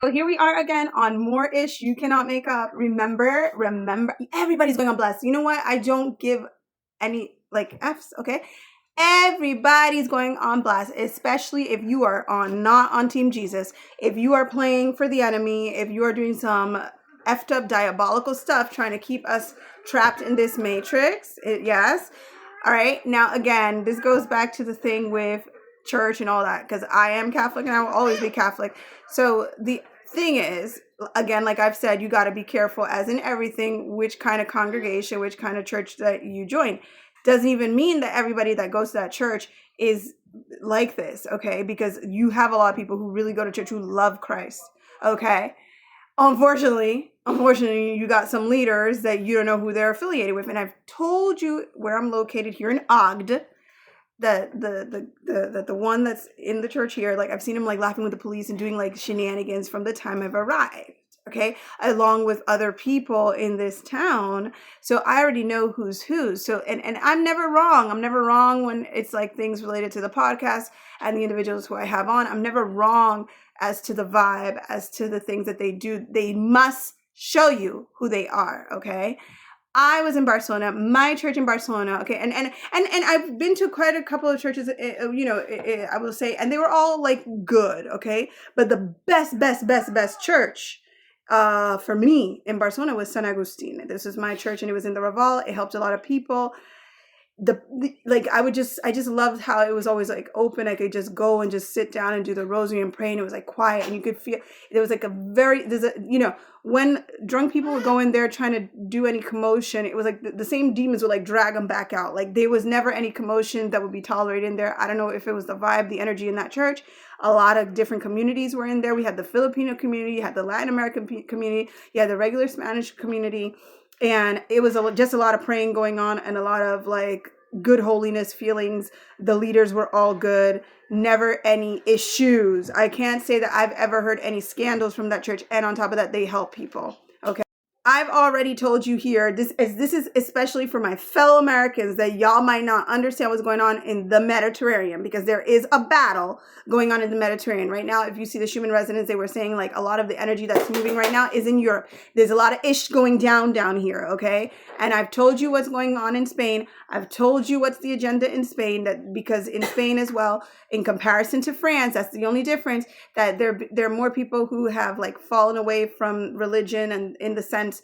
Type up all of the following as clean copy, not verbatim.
So here we are again on More Ish You Cannot Make Up. Remember, everybody's going on blast. You know what? I don't give any like F's, okay? Everybody's going on blast, especially if you are not on Team Jesus. If you are playing for the enemy, if you are doing some effed up diabolical stuff trying to keep us trapped in this matrix. Yes. All right. Now, again, this goes back to the thing with church and all that, because I am Catholic and I will always be Catholic. So the thing is, again, like I've said, you got to be careful, as in everything, which kind of congregation, which kind of church that you join. Doesn't even mean that everybody that goes to that church is like this, okay? Because you have a lot of people who really go to church who love Christ, okay? Unfortunately, you got some leaders that you don't know who they're affiliated with. And I've told you where I'm located here in Ogden, the one that's in the church here, like I've seen him like laughing with the police and doing like shenanigans from the time I've arrived, okay, along with other people in this town. So I already know who's who. So and I'm never wrong when it's like things related to the podcast and the individuals who I have on. I'm never wrong as to the vibe, as to the things that they do. They must show you who they are, okay? I was in Barcelona, my church in Barcelona, okay, and I've been to quite a couple of churches, I will say, and they were all like good, okay, but the best church for me in Barcelona was San Agustin. This was my church, and it was in the Raval. It helped a lot of people. I just loved how it was always like open. I could just go and just sit down and do the rosary and pray, and it was like quiet, and you could feel there was like when drunk people would go in there trying to do any commotion, it was like the same demons would like drag them back out. Like there was never any commotion that would be tolerated in there. I don't know if it was the vibe, the energy in that church. A lot of different communities were in there. We had the Filipino community, you had the Latin American community, you had the regular Spanish community. And it was just a lot of praying going on and a lot of like good holiness feelings. The leaders were all good. Never any issues. I can't say that I've ever heard any scandals from that church. And on top of that, they help people. Okay. I've already told you here, this is especially for my fellow Americans, that y'all might not understand what's going on in the Mediterranean, because there is a battle going on in the Mediterranean right now. If you see the Schumann resonance, they were saying like a lot of the energy that's moving right now is in Europe. There's a lot of ish going down here, okay? And I've told you what's going on in Spain. I've told you what's the agenda in Spain, that because in Spain as well, in comparison to France, that's the only difference, that there are more people who have like fallen away from religion, and in the sense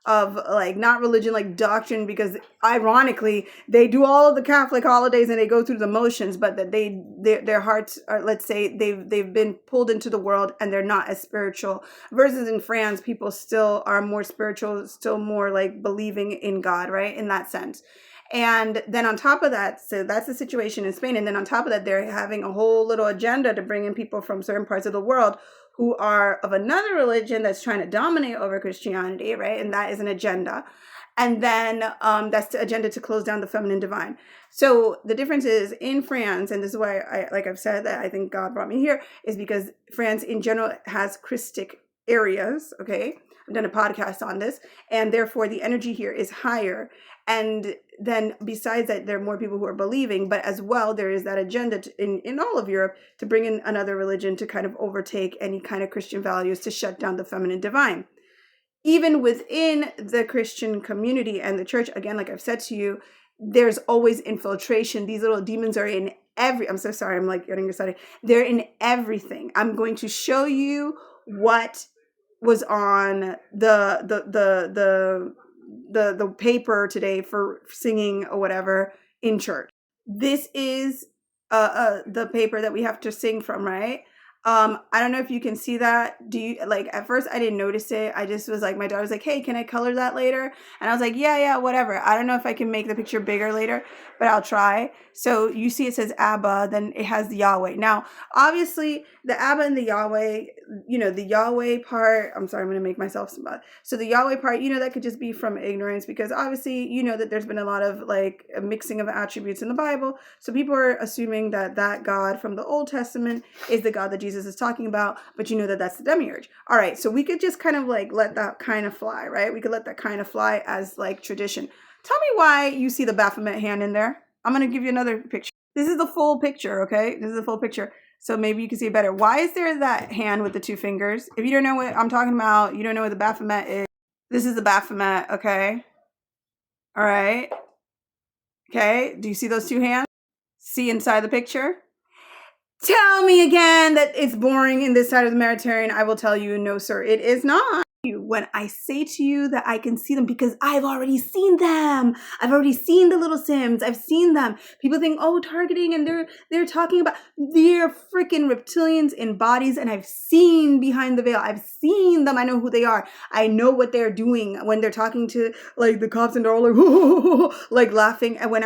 of like not religion like doctrine, because ironically they do all of the Catholic holidays and they go through the motions, but that their hearts are, let's say, they've been pulled into the world and they're not as spiritual. Versus in France, people still are more spiritual, still more like believing in God, right? In that sense. And then on top of that, so that's the situation in Spain. And then on top of that, they're having a whole little agenda to bring in people from certain parts of the world who are of another religion that's trying to dominate over Christianity, right? And that is an agenda. And then that's the agenda to close down the feminine divine. So the difference is in France, and this is why like I've said, that I think God brought me here, is because France in general has Christic areas, okay? I've done a podcast on this, and therefore the energy here is higher. And then besides that, there are more people who are believing, but as well, there is that agenda in all of Europe to bring in another religion to kind of overtake any kind of Christian values, to shut down the feminine divine. Even within the Christian community and the church, again, like I've said to you, there's always infiltration. These little demons are in I'm so sorry, I'm like getting excited. They're in everything. I'm going to show you what was on the paper today for singing or whatever in church. This is the paper that we have to sing from, right? I don't know if you can see that. Do you, like, at first I didn't notice it. I just was like, my daughter was like, hey, can I color that later? And I was like, yeah, whatever. I don't know if I can make the picture bigger later, but I'll try. So you see it says Abba, then it has the Yahweh. Now, obviously the Abba and the Yahweh, the Yahweh part, I'm sorry, I'm going to make myself smart. So the Yahweh part, that could just be from ignorance, because obviously, that there's been a lot of like a mixing of attributes in the Bible. So people are assuming that God from the Old Testament is the God that Jesus is talking about, but that's the demiurge. All right, so we could just kind of like let that kind of fly, right? We could let that kind of fly as like tradition. Tell me why you see the Baphomet hand in there. I'm going to give you another picture. This is the full picture, okay? This is the full picture. so maybe you can see it better. Why is there that hand with the two fingers? If you don't know what I'm talking about, you don't know what the Baphomet is. This is the Baphomet, okay? All right. Okay, do you see those two hands? See inside the picture? Tell me again that it's boring in this side of the Mediterranean. I will tell you, no, sir, it is not. When I say to you that I can see them, because I've already seen them. I've already seen the little Sims. I've seen them. People think, oh, targeting, and they're talking about, they're freaking reptilians in bodies, and I've seen behind the veil. I've seen them. I know who they are. I know what they're doing when they're talking to like the cops, and they're all like, like laughing. And when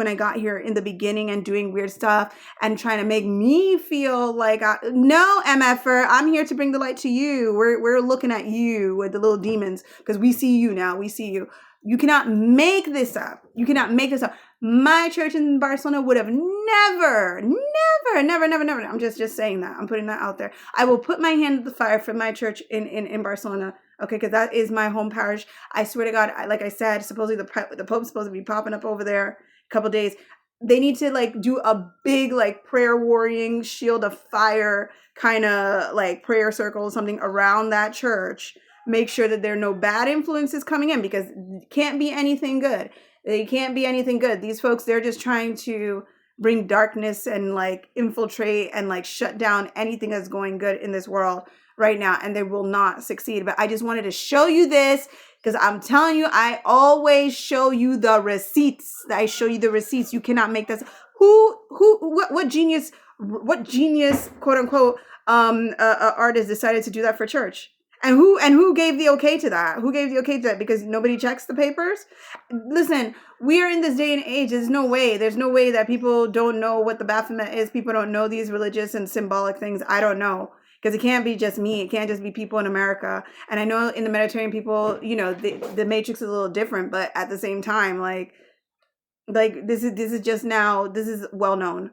I got here in the beginning and doing weird stuff and trying to make me feel like, no, MFer, I'm here to bring the light to you. We're looking at you with the little demons, because we see you now. We see you. You cannot make this up. You cannot make this up. My church in Barcelona would have never. I'm just saying that. I'm putting that out there. I will put my hand at the fire for my church in Barcelona. Okay, because that is my home parish. I swear to God, like I said, supposedly the Pope's supposed to be popping up over there a couple days. They need to like do a big like prayer warring shield of fire kind of like prayer circle or something around that church. Make sure that there are no bad influences coming in, because it can't be anything good. They can't be anything good. These folks, they're just trying to bring darkness and like infiltrate and like shut down anything that's going good in this world right now, and they will not succeed. But I just wanted to show you this, because I'm telling you, I always show you the receipts. I show you the receipts. You cannot make this. What genius, quote unquote, artist decided to do that for church? And who gave the okay to that? Who gave the okay to that? Because nobody checks the papers? Listen, we are in this day and age. There's no way that people don't know what the Baphomet is. People don't know these religious and symbolic things. I don't know. Because it can't be just me. It can't just be people in America. And I know in the Mediterranean people, you know, the matrix is a little different. But at the same time, like this is just now, this is well known.